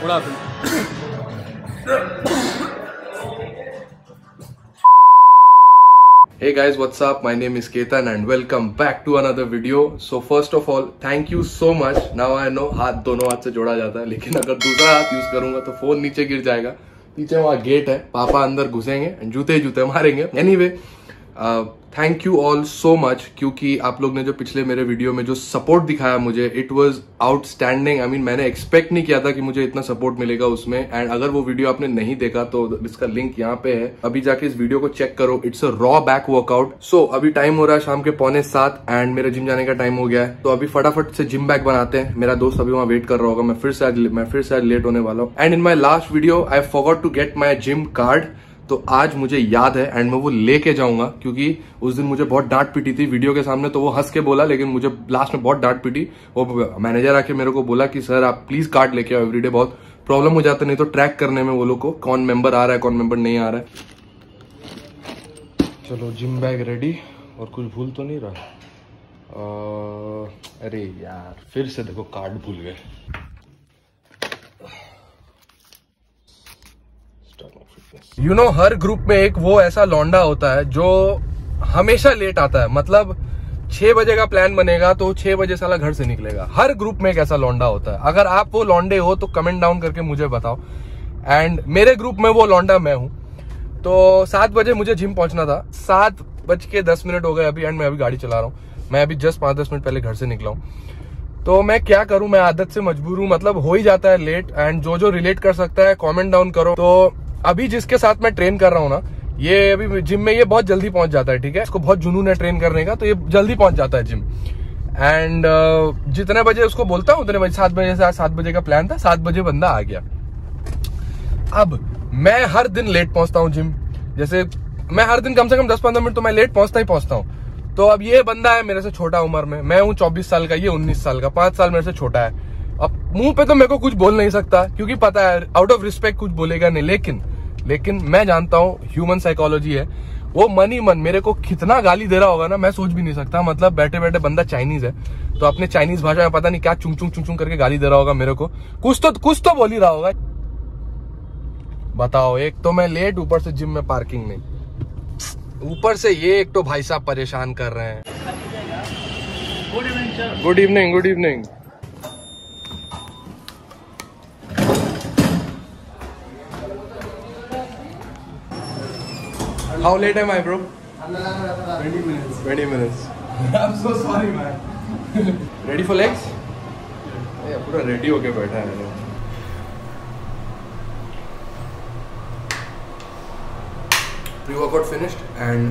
उड़ा दो। Hey guys, what's up? My name is Ketan and welcome back to another video. So first of all, thank you so much. Now I know हाथ दोनों हाथ से जोड़ा जाता है, लेकिन अगर दूसरा हाथ यूज करूंगा तो फोन नीचे गिर जाएगा। पीछे वहाँ गेट है, पापा अंदर घुसेंगे, जूते जूते मारेंगे। Anyway, thank you all so much, क्योंकि आप लोग ने जो पिछले मेरे वीडियो में जो सपोर्ट दिखाया मुझे, it was outstanding. I mean, मैंने एक्सपेक्ट नहीं किया था कि मुझे इतना सपोर्ट मिलेगा उसमें। एंड अगर वो वीडियो आपने नहीं देखा तो इसका लिंक यहाँ पे है, अभी जाके इस वीडियो को चेक करो। It's a raw back workout. So अभी टाइम हो रहा है शाम के 6:45 एंड मेरे जिम जाने का टाइम हो गया है, तो अभी फटाफट से जिम बैग बनाते हैं। मेरा दोस्त अभी वहां वेट कर रहा होगा। मैं फिर से आज लेट होने वाला हूँ। And in my last video I forgot to get my gym card, तो आज मुझे याद है एंड मैं वो लेके जाऊंगा, क्योंकि उस दिन मुझे बहुत डांट पिटी थी वीडियो के सामने। तो वो हंस के बोला, लेकिन मुझे लास्ट में बहुत डांट पिटी। वो मैनेजर आके मेरे को बोला कि सर आप प्लीज कार्ड लेके आओ, एवरीडे बहुत प्रॉब्लम हो जाता है नहीं तो ट्रैक करने में वो लोग को, कौन मेंबर आ रहा है कौन मेंबर नहीं आ रहा है। चलो जिम बैग रेडी, और कुछ भूल तो नहीं रहा। अरे यार, फिर से देखो कार्ड भूल गए। यू नो, हर ग्रुप में एक वो ऐसा लौंडा होता है जो हमेशा लेट आता है। मतलब 6 बजे का प्लान बनेगा तो 6 बजे साला घर से निकलेगा। हर ग्रुप में एक ऐसा लौंडा होता है। अगर आप वो लौंडे हो तो कमेंट डाउन करके मुझे बताओ। एंड मेरे ग्रुप में वो लौंडा मैं हूं। तो 7 बजे मुझे जिम पहुंचना था, 7:10 हो गए अभी, एंड मैं अभी गाड़ी चला रहा हूँ। मैं अभी जस्ट 5-10 मिनट पहले घर से निकला हूँ। तो मैं क्या करूं, मैं आदत से मजबूर हूं। मतलब हो ही जाता है लेट। एंड जो रिलेट कर सकता है कमेंट डाउन करो। तो अभी जिसके साथ मैं ट्रेन कर रहा हूँ ना, ये अभी जिम में ये बहुत जल्दी पहुंच जाता है, ठीक है। इसको बहुत जुनून है ट्रेन करने का, तो ये जल्दी पहुंच जाता है जिम। एंड जितने बजे उसको बोलता हूँ उतने बजे, 7 बजे से, आज 7 बजे का प्लान था, 7 बजे बंदा आ गया। अब मैं हर दिन लेट पहुंचता हूँ जिम। जैसे मैं हर दिन कम से कम 10-15 मिनट तो मैं लेट पहुंचता हूँ। तो अब ये बंदा है मेरे से छोटा उम्र में, मैं हूँ 24 साल का, ये 19 साल का, 5 साल मेरे से छोटा है। अब मुंह पे तो मेरे को कुछ बोल नहीं सकता, क्योंकि पता है आउट ऑफ रिस्पेक्ट कुछ बोलेगा नहीं। लेकिन मैं जानता हूँ ह्यूमन साइकोलॉजी है, वो मन ही मन मेरे को कितना गाली दे रहा होगा ना, मैं सोच भी नहीं सकता। मतलब बैठे बैठे बंदा चाइनीज है, तो अपने चाइनीज भाषा में पता नहीं क्या चुंग चुंग करके गाली दे रहा होगा मेरे को। कुछ तो बोल ही रहा होगा। बताओ, एक तो मैं लेट, ऊपर से जिम में पार्किंग नहीं, ऊपर से ये एक तो भाई साहब परेशान कर रहे हैं। Good evening. How late am I, bro? 20 minutes. 20 minutes. I'm so sorry, man. Ready for legs? Yeah, पूरा ready होके बैठा है। Pre-workout finished and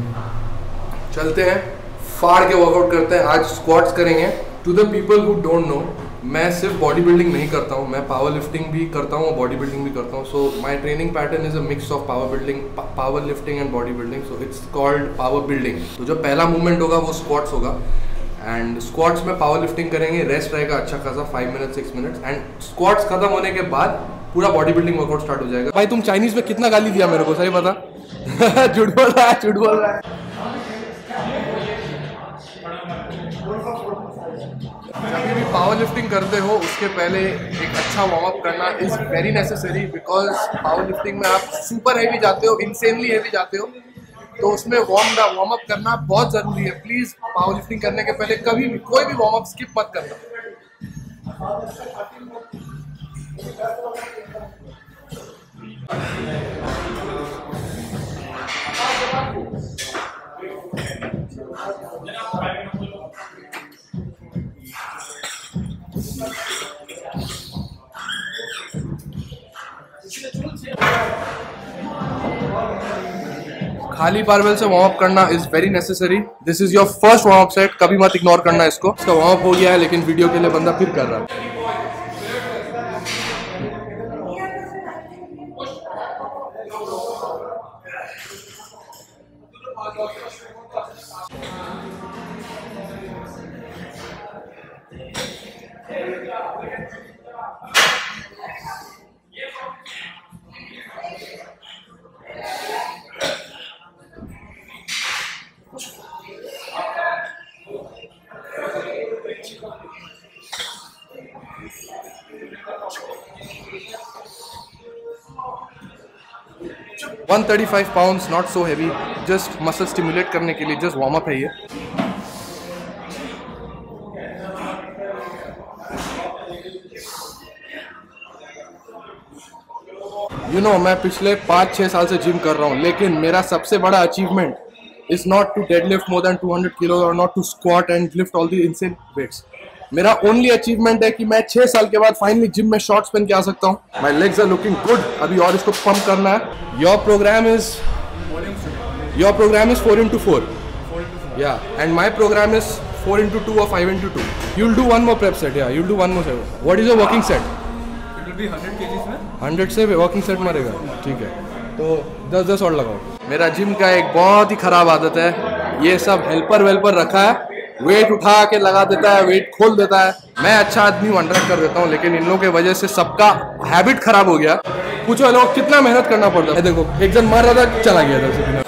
चलते हैं, फाड़ के वर्कआउट करते हैं। आज स्क्वाट्स करेंगे। To the people who don't know, मैं सिर्फ बॉडी बिल्डिंग नहीं करता हूँ, मैं पावर लिफ्टिंग भी करता हूँ और बॉडी बिल्डिंग भी करता हूँ। So my training pattern is a mix of power lifting and body building. So it's called power building. तो जो पहला मूवमेंट होगा वो स्क्वाट्स होगा। एंड स्क्वाट्स में पावर लिफ्टिंग करेंगे, रेस्ट रहेगा अच्छा खासा 5 मिनट 6 मिनट्स। एंड स्क्वाट्स खत्म होने के बाद पूरा बॉडी बिल्डिंग वर्कआउट स्टार्ट हो जाएगा। भाई तुम चाइनीज में कितना गाली दिया मेरे को, सही बता। झूठ बोल रहा है। जब भी पावर लिफ्टिंग करते हो उसके पहले एक अच्छा वार्म अप करना is very necessary, because power lifting में आप सुपर हैवी जाते हो, इंसेनली हैवी जाते हो, तो उसमें वार्म अप करना बहुत जरूरी है। प्लीज पावर लिफ्टिंग करने के पहले कभी भी कोई भी वार्म अप स्किप मत करना। खाली बारबेल से वार्म अप करना is very necessary. This is your first warm up set, कभी मत इग्नोर करना इसको। इसका वार्म अप हो गया है, लेकिन वीडियो के लिए बंदा फिर कर रहा है। 135 pounds, not so heavy, just muscle stimulate करने के लिए, just warm up है ये. You know, मैं पिछले 5-6 साल से जिम कर रहा हूँ, लेकिन मेरा सबसे बड़ा achievement is not to deadlift more than 200 kilos or not to squat and lift all the insane weights. मेरा ओनली अचीवमेंट है कि मैं 6 साल के बाद फाइनली जिम में शॉर्ट्स पहन के आ सकता हूँ. My legs are looking good. अभी और इसको पंप करना है. Your programme is 4x4. Yeah, and my program is 4x2 or 5x2. You'll do one more prep set. Yeah, you'll do one more set. What is your working set? It will be 100 kgs में. 100 से working set मारेगा. ठीक है, तो 10-10 और लगाओ. मेरा gym का एक बहुत ही खराब आदत है, ये सब हेल्पर वेल्पर रखा है, वेट उठा के लगा देता है, वेट खोल देता है. मैं अच्छा आदमी हूँ, अंडरस्टैंड कर देता हूँ, लेकिन इन लोगों की वजह से सबका हैबिट खराब हो गया. पूछो लोग कितना मेहनत करना पड़ता है. देखो एक जन मार रहा था, चला गया था.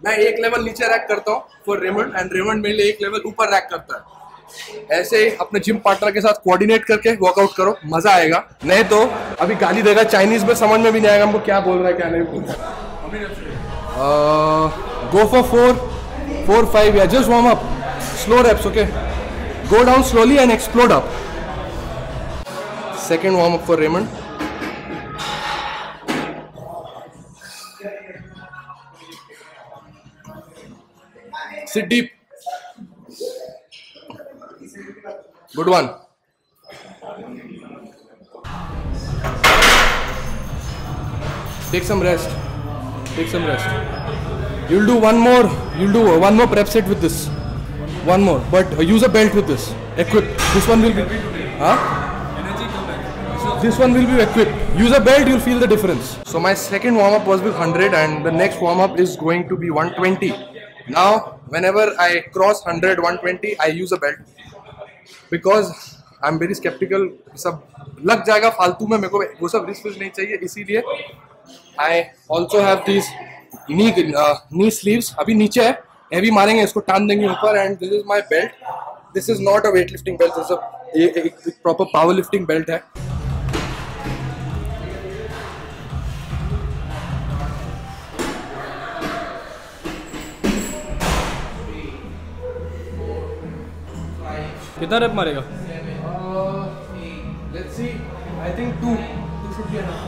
मैं एक लेवल नीचे रैक करता हूँ फॉर रेमंड, एंड रेमंड मेरे लिए एक लेवल ऊपर रैक करता है. ऐसे ही अपने जिम पार्टनर के साथ कोऑर्डिनेट करके वर्कआउट करो, मजा आएगा. नहीं तो अभी गाली देगा चाइनीज में, समझ में भी नहीं आएगा हमको क्या बोल रहा है क्या नहीं बोल रहा है. Go for 4-5. या just warm up, slow reps. Okay, go down slowly and explode up. Second warm up for Raymond. Sit deep. Good one. Take some rest. Take some rest. You'll do one more. You'll do one more prep set with this. One more, but use a belt with this. Equipped. This one will be. Huh? This one will be equipped. Use a belt. You'll feel the difference. So my second warm up was with 100, and the next warm up is going to be 120. Now, whenever I cross 100, 120, I use a belt because I'm very skeptical. सब लग जाएगा फालतू में, मेरे को वो सब risk नहीं चाहिए, इसीलिए I also have these knee sleeves. अभी नीचे है, heavy मारेंगे, इसको टान देंगे ऊपर. And this is my belt. This is not a weightlifting belt. This is a proper powerlifting belt है. कितना रेप मारेगा? Let's see. I think 2 should be enough.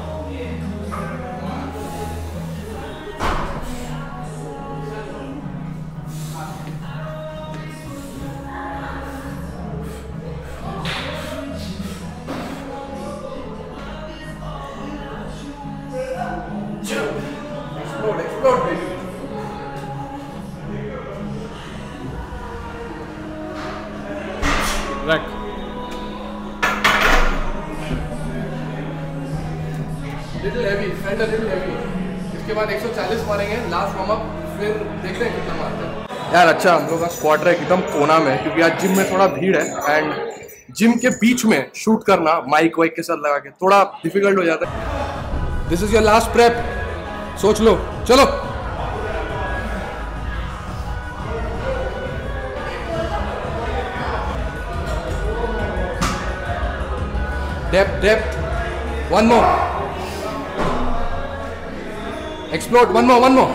Explode, baby. Rack. Little heavy, felt a little heavy. इसके बाद 140 मारेंगे last warm up, फिर देखते हैं कितना मारते हैं. यार अच्छा, हम लोग का स्क्वाड रैक एकदम कोना में, क्योंकि आज जिम में थोड़ा भीड़ है एंड जिम के बीच में शूट करना माइक वाइक के साथ लगा के थोड़ा डिफिकल्ट हो जाता है. This is your last prep, सोच लो. चलो depth. One more. Explode. One more.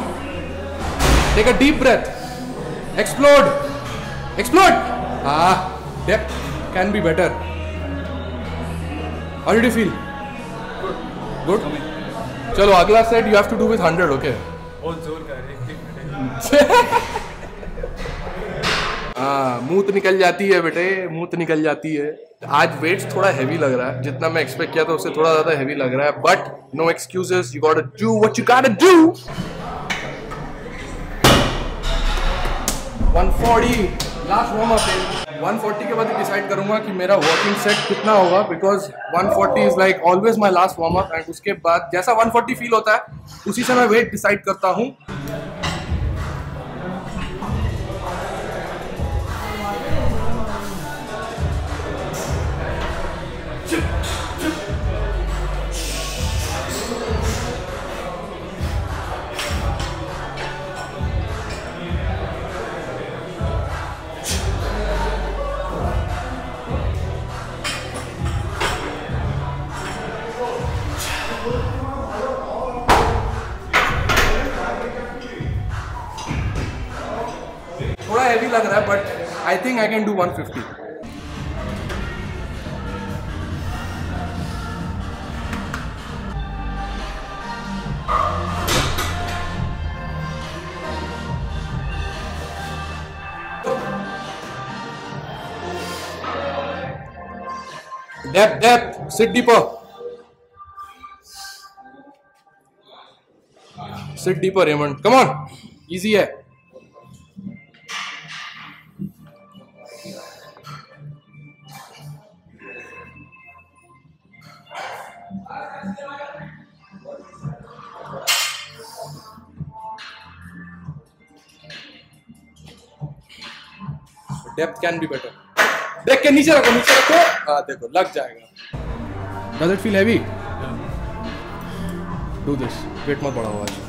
Take a deep breath. Explode. Depth can be better. How did you feel? Good. चलो अगला set you have to do with 100. Okay. बहुत जोर का है. मूत निकल जाती है बेटे, मूत निकल जाती है. आज वेट्स थोड़ा हैवी लग रहा है, जितना मैं एक्सपेक्ट किया था उससे थोड़ा ज्यादा हैवी लग रहा है, but no excuses. You got to do what you got to do. 140 last warm up. 140 के बाद ही डिसाइड करूंगा कि मेरा वर्किंग सेट कितना होगा, because 140 is like always my last warm up, and उसके बाद जैसा 140 फील होता है उसी से मैं वेट डिसाइड करता हूँ। थोड़ा हैवी लग रहा है but I think I can do 150। Depth, sit deeper. Sit deeper, Raymond. Come on, easy है। Depth can be better. देख के नीचे रखो, हाँ देखो लग जाएगा। Does it feel heavy? Do this. Weight मत बढ़ाओ आज।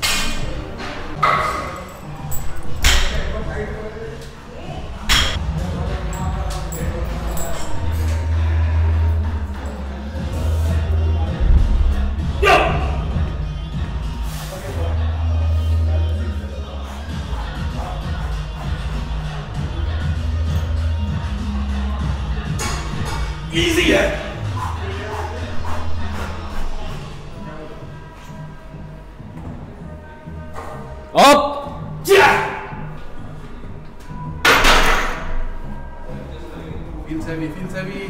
इजी है। Up! Yeah! Feels heavy, feels heavy.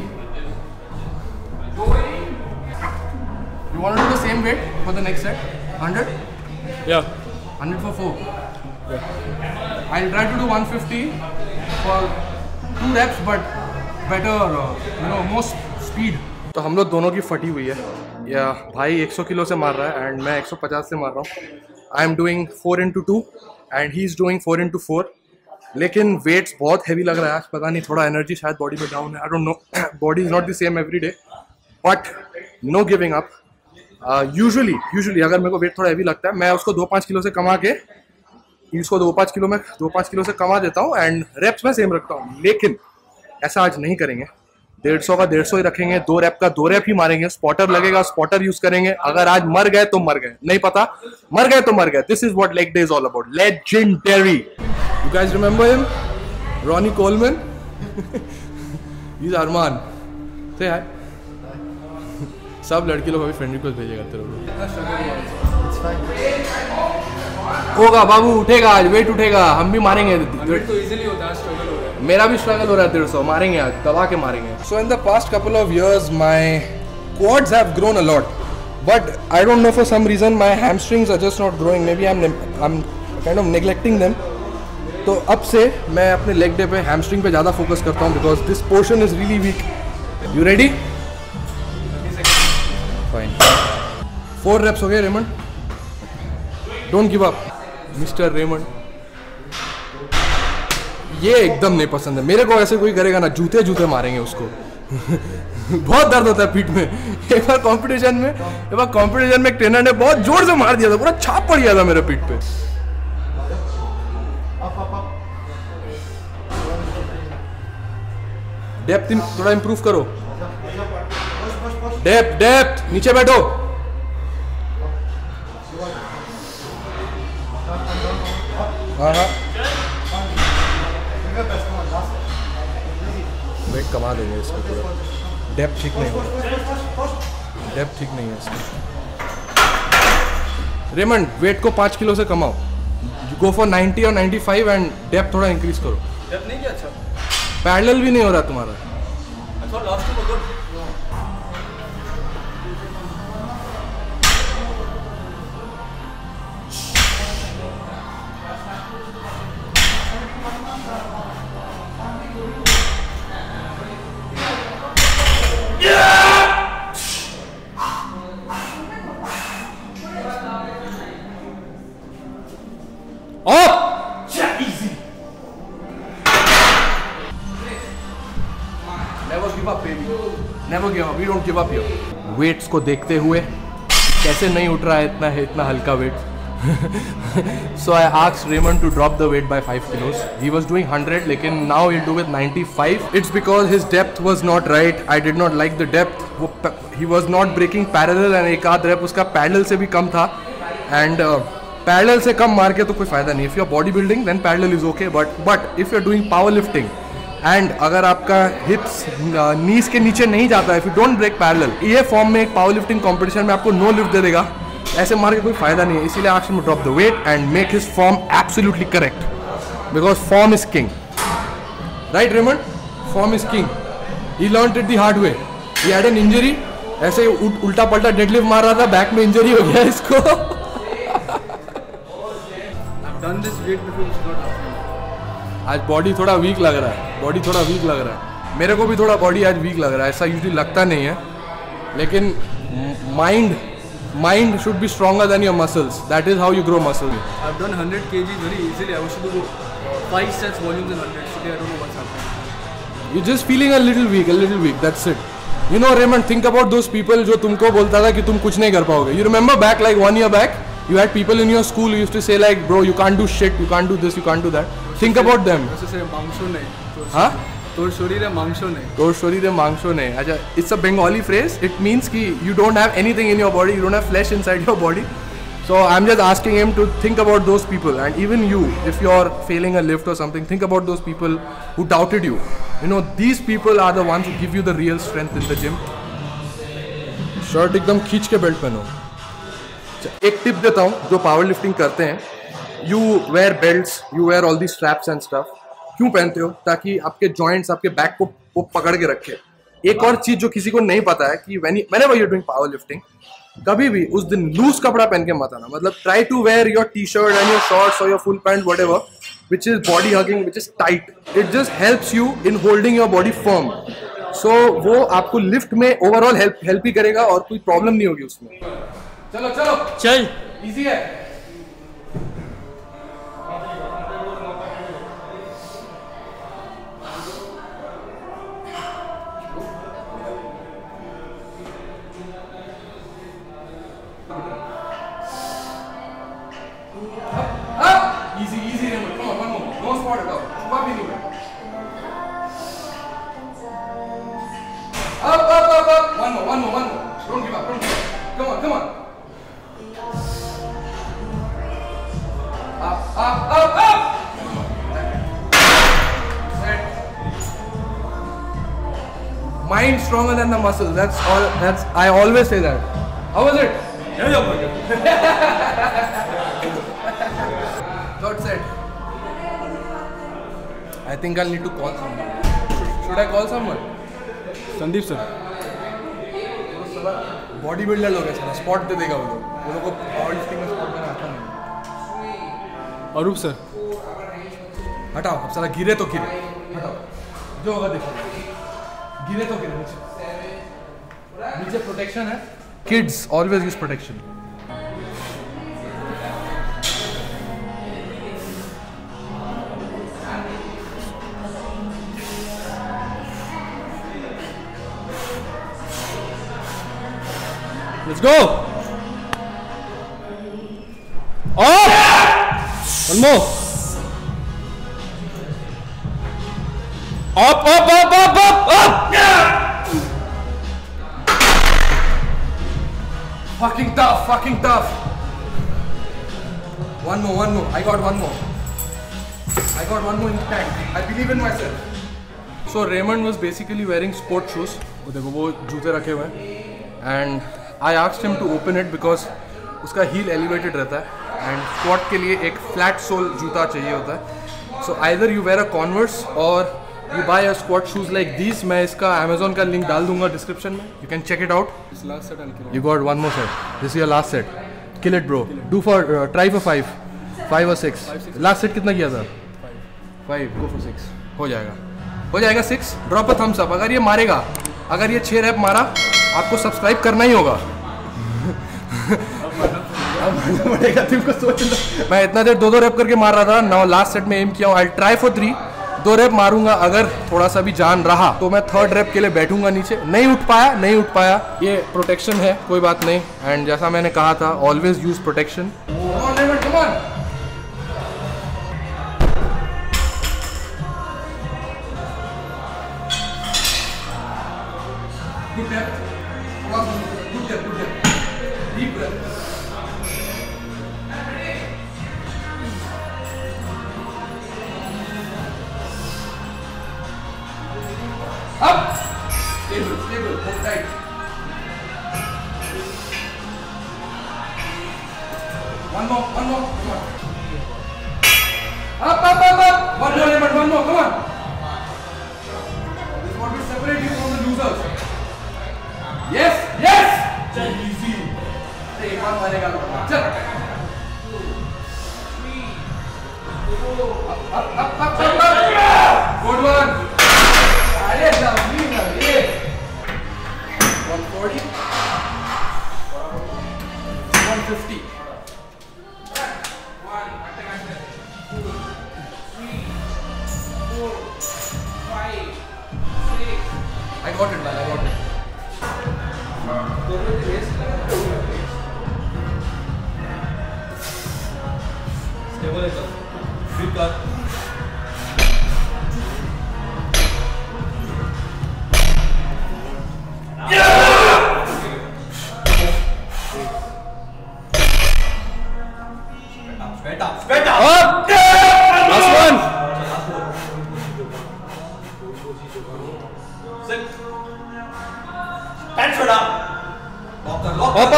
You want to do the same weight for the next set? 100? Yeah. 100 for 4. Yeah. I'll try to do 150 for 2 reps, but better, more speed. तो हम लोग दोनों की फटी हुई है। या भाई 100 किलो से मार रहा है एंड मैं 150 से मार रहा हूँ। I am doing 4x2 and he is doing 4x4, लेकिन वेट्स बहुत हैवी लग रहा है आज। पता नहीं, थोड़ा एनर्जी शायद बॉडी में डाउन है, I don't know. Body is not the same every day, but know giving up. Usually अगर मेरे को वेट थोड़ा हैवी लगता है, मैं उसको 2-5 किलो से कमा के इसको 2-5 किलो से कमा देता हूँ एंड रेप्स में सेम रखता हूँ। लेकिन ऐसा आज नहीं करेंगे। 150 का 150 ही रखेंगे, 2 रैप का 2 रैप ही मारेंगे। स्पॉटर लगेगा, स्पॉटर यूज करेंगे। अगर आज मर गए तो मर गए, नहीं पता, मर गए तो मर गए। This is what leg day is all about. Legendary. You guys remember him? Ronnie Coleman. He is Arman. Say hi. सब लड़की लोग अभी फ्रेंड रिक्वेस्ट भेजेगा तेरे को। होगा बाबू, उठेगा आज, वेट उठेगा, हम भी मारेंगे। तो इजीली होता है, स्ट्रगल हो रहा है। मेरा भी स्ट्रगल हो रहा है। 150 मारेंगे आज, दबा के मारेंगे। So in the past couple of years my quads have grown a lot, but I don't know, for some reason my hamstrings are just not growing. Maybe I'm kind of neglecting them. तो अब से मैं अपने leg day पे hamstring पे ज़्यादा focus करता हूँ, because this portion is really weak. You ready? Fine. 4 reps हो गए Raymond. Don't give up mister Raymond. ये एकदम नहीं पसंद है मेरे को। ऐसे कोई करेगा ना, जूते मारेंगे उसको। बहुत दर्द होता है पीठ में। एक बार कंपटीशन में एक ट्रेनर ने बहुत जोर से मार दिया था, पूरा छाप पड़ गया था मेरे पीठ पे। डेप्थ थोड़ा इंप्रूव करो। डेप्थ नीचे बैठो। हाँ वेट कमा देंगे इसको पूरा। डेप्थ ठीक नहीं है, डेप्थ ठीक नहीं है इसका। रेमंड वेट को 5 किलो से कमाओ। गो फॉर 90 और 95 एंड डेप्थ थोड़ा इंक्रीज करो। डेप्थ नहीं किया? अच्छा, पैरेलल भी नहीं हो रहा तुम्हारा। अच्छा लास्ट में good. Never give up, baby. Never give up. We don't give up here. Weights को देखते हुए कैसे नहीं उठ रहा है इतना हल्का weight. So I asked Raymond to drop the weight by 5 kilos. He was doing 100, लेकिन now he'll do with 95. It's because his depth was not right. I did not like the depth. He was not breaking parallel and एक आध rep उसका parallel से भी कम था. And parallel से कम मार के तो कोई फायदा नहीं. If you're bodybuilding, then parallel is okay. But if you're doing powerlifting and अगर आपका hips knees के नीचे नहीं जाता है, if you don't break parallel, ये फॉर्म में एक powerlifting competition में आपको no lift दे देगा. ऐसे मार के कोई फायदा नहीं है. इसीलिए asked him to drop the weight and make his form absolutely correct because form is king. Right, Raymond? Form is king. He learned it the hard way. He had an injury. ऐसे उल्टा पल्टा deadlift मार रहा था, back में injury हो गया इसको. I've done this weight before, it's not happening. आज बॉडी थोड़ा वीक लग रहा है. मेरे को भी थोड़ा बॉडी आज वीक लग रहा है. ऐसा यूजुअली लगता नहीं है, लेकिन mind should be stronger than your muscles. That is how you grow muscle. I've done 100 kg very easily. I was to do 5 sets volumes in 100. Today I don't know what's happening. You're just feeling a little weak. That's it. You know, Raymond, think about those people जो तुमको बोलता था कि तुम कुछ नहीं कर पाओगे. You remember back like 1 year back, you had people in your school who used to say like, bro, you can't do shit, you can't do this, you can't do that. Think about them. वैसे से मांगशो नहीं. हाँ? तोर शरीरे मांगशो नहीं. तोर शरीरे मांगशो नहीं. अच्छा, it's a Bengali phrase. It means कि you don't have anything in your body, you don't have flesh inside your body. So I'm just asking him to think about those people, and even you, if you're failing a lift or something, think about those people who doubted you. You know, these people are the ones who give you the real strength in the gym. Shirt एकदम खींच के belt पहनो. एक tip देता हूँ जो power lifting करते हैं. You wear belts, you wear all these straps and stuff. क्यों पहनते हो? ताकि आपके जॉइंट्स आपके बैक को वो पकड़ के रखे. एक और चीज जो किसी को नहीं पता है कि whenever you're doing power lifting, कभी भी उस दिन लूज कपड़ा पहन के मत आना. मतलब try to wear your t-shirt and your shorts or your full pant whatever which is body hugging, which is tight. It just helps you in holding your body firm. So वो आपको lift में overall help ही करेगा और कोई problem नहीं होगी उसमें. चलो चल. इजी है. Easy, Raymond. Come on, one more. No spot at all. छुपा भी नहीं है. Up. One more. Don't give up. Come on. Up. Set. Mind stronger than the muscle. That's all. I always say that. How was it? Third set. I think I'll need to call someone. Should I call someone? Sandeep sir. Body builder लोग है सारा. Spot दे देगा वो लोग को power lifting में spot देना आता नहीं. अरूप सर. हटाओ अब साला. गिरे तो गिरे. हटाओ जो होगा देखो. गिरे तो गिरे. नीचे प्रोटेक्शन है. Kids always use protection. Let's go. Up. One more. Up. Fucking tough. One more. I got one more in the tank. I believe in myself. So Raymond was basically wearing sport shoes. वो देखो वो जूते रखे हुए हैं. And I asked him to open it because उसका heel elevated रहता है and squat के लिए एक flat sole जूता चाहिए होता है. So either you wear a Converse or you buy a squat shoes like these. मैं इसका Amazon का link डाल दूंगा description में. You can check it out. This last set I'll kill. You got one more set. This is your last set. Kill it, bro. Try for 5 or 6. Last set कितना किया था? 5. Go for 6. हो जाएगा 6. Drop a thumbs up. अगर ये मारेगा, अगर ये 6 रैप मारा, आपको सब्सक्राइब करना ही होगा. तुमको सोच लो. मैं इतना देर 2 रैप करके मार रहा था. नाउ लास्ट सेट में एम किया हूँ. आई ट्राई फॉर 3 2 रेप मारूंगा, अगर थोड़ा सा भी जान रहा तो मैं 3rd रेप के लिए बैठूंगा नीचे। नहीं उठ पाया, ये प्रोटेक्शन है, कोई बात नहीं। एंड जैसा मैंने कहा था, always use protection. Stable, hold tight. One more, come on. Up. One more, come on. This is what will separate you from the losers. Yes. Chal, easy. एक बार मारेगा तो चल. Up. Good one. अरे lovely. 140, 150. 1, 2, 3, 4, 5, 6. I got it, man. Stabilizer. Breathe back. Straight up. Up. Last one. Sit. Stand straight up. Lock. Up.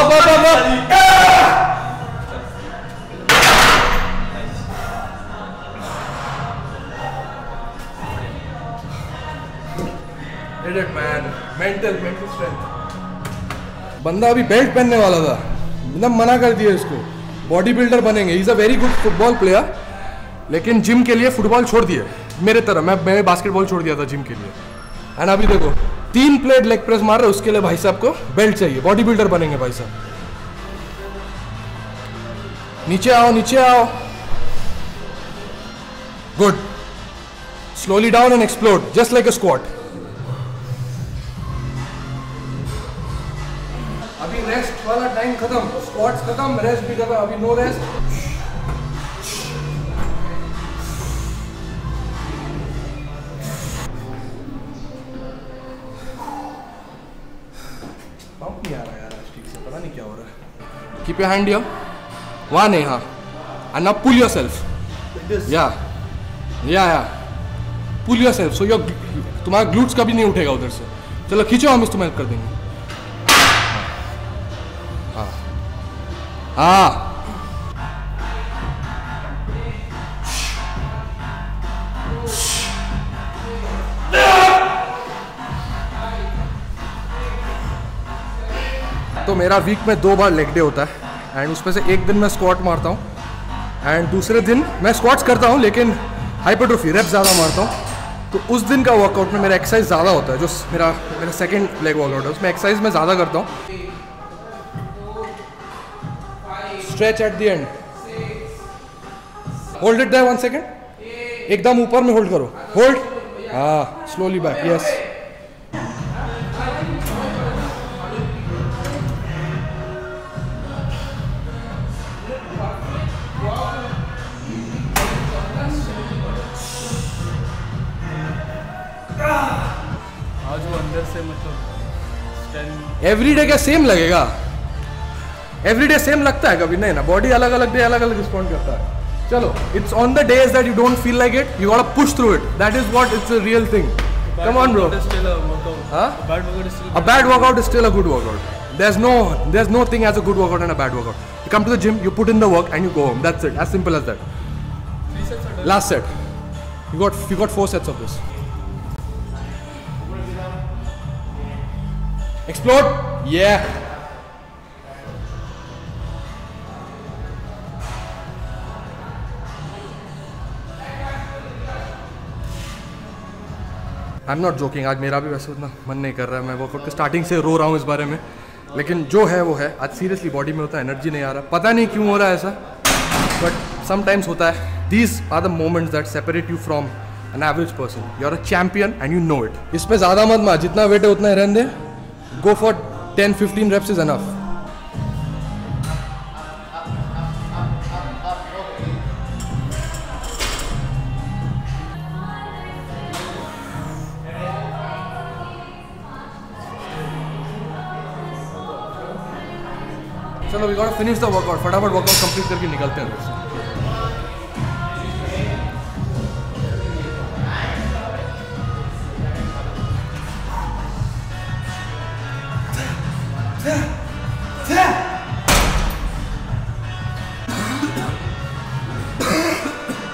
Did it, man. Mental strength. बंदा अभी belt पहनने वाला था, एकदम मना कर दिया इसको। बॉडी बिल्डर बनेंगे, is a very good football player, लेकिन जिम के लिए फुटबॉल छोड़ दिए मेरे तरह। मैं बास्केटबॉल छोड़ दिया था जिम के लिए। एंड अभी देखो 3 प्लेट लेग प्रेस मार रहे, उसके लिए भाई साहब को बेल्ट चाहिए। बॉडी बिल्डर बनेंगे भाई साहब। नीचे आओ। Good. Slowly down and explode just like a squat. अभी रेस्ट वाला टाइम खत्म, स्क्वाट्स खत्म, रेस्ट भी खत्म। अभी नो रेस्ट। पंप नहीं आ रहा यार आज ठीक से, पता नहीं क्या हो रहा है। कीप योर हैंड हियर, वहां नहीं, हाँ। एंड नाउ पुल योरसेल्फ, या पुल योरसेल्फ सो योर तुम्हारा ग्लूट्स कभी नहीं उठेगा उधर से। चलो खींचो, हम इसको हेल्प कर देंगे। हाँ तो मेरा वीक में 2 बार लेग डे होता है, एंड उसमें से एक दिन मैं स्क्वाट मारता हूँ, एंड दूसरे दिन मैं स्क्वाट्स करता हूँ लेकिन हाइपरट्रोफी रेप ज़्यादा मारता हूँ। तो उस दिन का वर्कआउट में मेरा एक्सरसाइज ज़्यादा होता है, जो मेरा सेकंड लेग वर्कआउट है, उसमें एक्सरसाइज मैं ज़्यादा करता हूँ। Stretch at the end, hold it there 1 second, एकदम ऊपर में होल्ड करो, होल्ड, हाँ, स्लोली बैक, यस। आज वो अंदर से मतलब एवरीडे क्या सेम लगेगा? एवरीडे सेम लगता है कभी नहीं ना, बॉडी अलग अलग डे अलग अलग रिस्पॉन्ड करता है। चलो, it's on the days that you don't feel like it, you गोटा push through it, that is what it's a real thing. Come on bro, a bad workout is still a good workout. There's no thing as a good workout and a bad workout. You come to the gym, you put in the work and you go home, that's it, as simple as that. 3 sets are done. Last set, you got 4 sets of this. Explode, yeah. I'm not joking, आज मेरा भी वैसे उतना मन नहीं कर रहा है, मैं वर्कआउट के स्टार्टिंग से रो रहा हूँ इस बारे में, लेकिन जो है वो है। आज सीरियसली बॉडी में होता है एनर्जी नहीं आ रहा, पता नहीं क्यों हो रहा है ऐसा, बट समटाइम्स होता है। These are the moments that separate you from an average person. You're a champion and you know it. इस पे ज़्यादा मत मार, जितना वेट है उतना ही रहने दे. Go for 10-15 reps is enough. चलो, we gotta finish the workout. फटाफट workout complete करके निकलते हैं.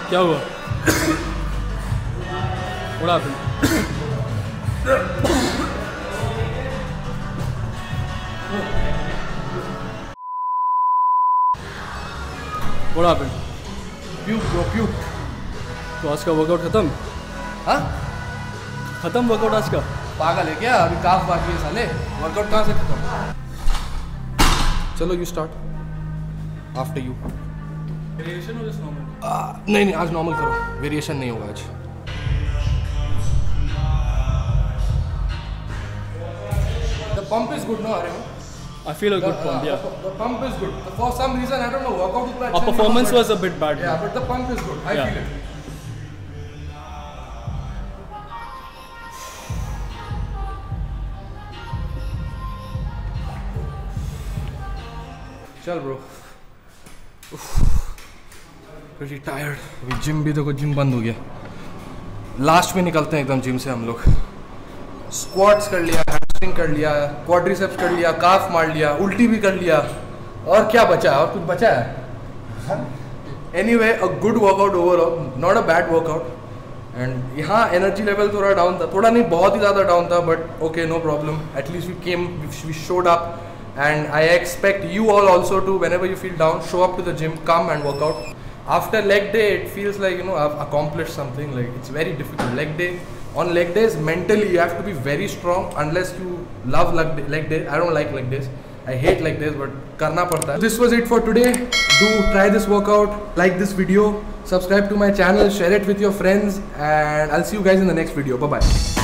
क्या हुआ? What happened? What happened? Puke bro, puke. तो आज का वर्कआउट खत्म? हाँ? खत्म वर्कआउट आज का? पागल है क्या? अभी काफ बाकी है साले. वर्कआउट कहाँ से खत्म? चलो, you start. After you. Variation हो जस्ट नॉर्मल? नहीं, आज नॉर्मल करो. वेरिएशन नहीं होगा आज. The pump is good, no, Aryan? I feel a good pump, yeah. The pump is good. For some reason, I don't know, workout was Our performance was a bit bad. Yeah, but the pump is good. I Yeah. feel it. चल bro. Pretty tired. अभी gym भी देखो, gym बंद हो गया. Last में निकलते हैं एकदम जिम से हम लोग. स्क्वाट्स कर लिया, हैमस्ट्रिंग कर लिया, क्वाड्रिसेप्स कर लिया, काफ मार लिया, उल्टी भी कर लिया. और क्या बचा है? और कुछ बचा है? Anyway, a good workout overall, not a bad workout. And यहाँ एनर्जी लेवल थोड़ा डाउन था, थोड़ा नहीं बहुत ही ज़्यादा डाउन था, but okay, no problem. At least we came, we showed up. And I expect you all also to, whenever you feel down, show up to the gym, come and work out. After leg day, it feels like, you know, I've accomplished something. Like, it's very difficult. Leg day, on leg days, mentally you have to be very strong. Unless you love leg day. I don't like leg days. I hate leg days, but karna padta hai. This was it for today. Do try this workout, like this video, subscribe to my channel, share it with your friends, and I'll see you guys in the next video. Bye bye.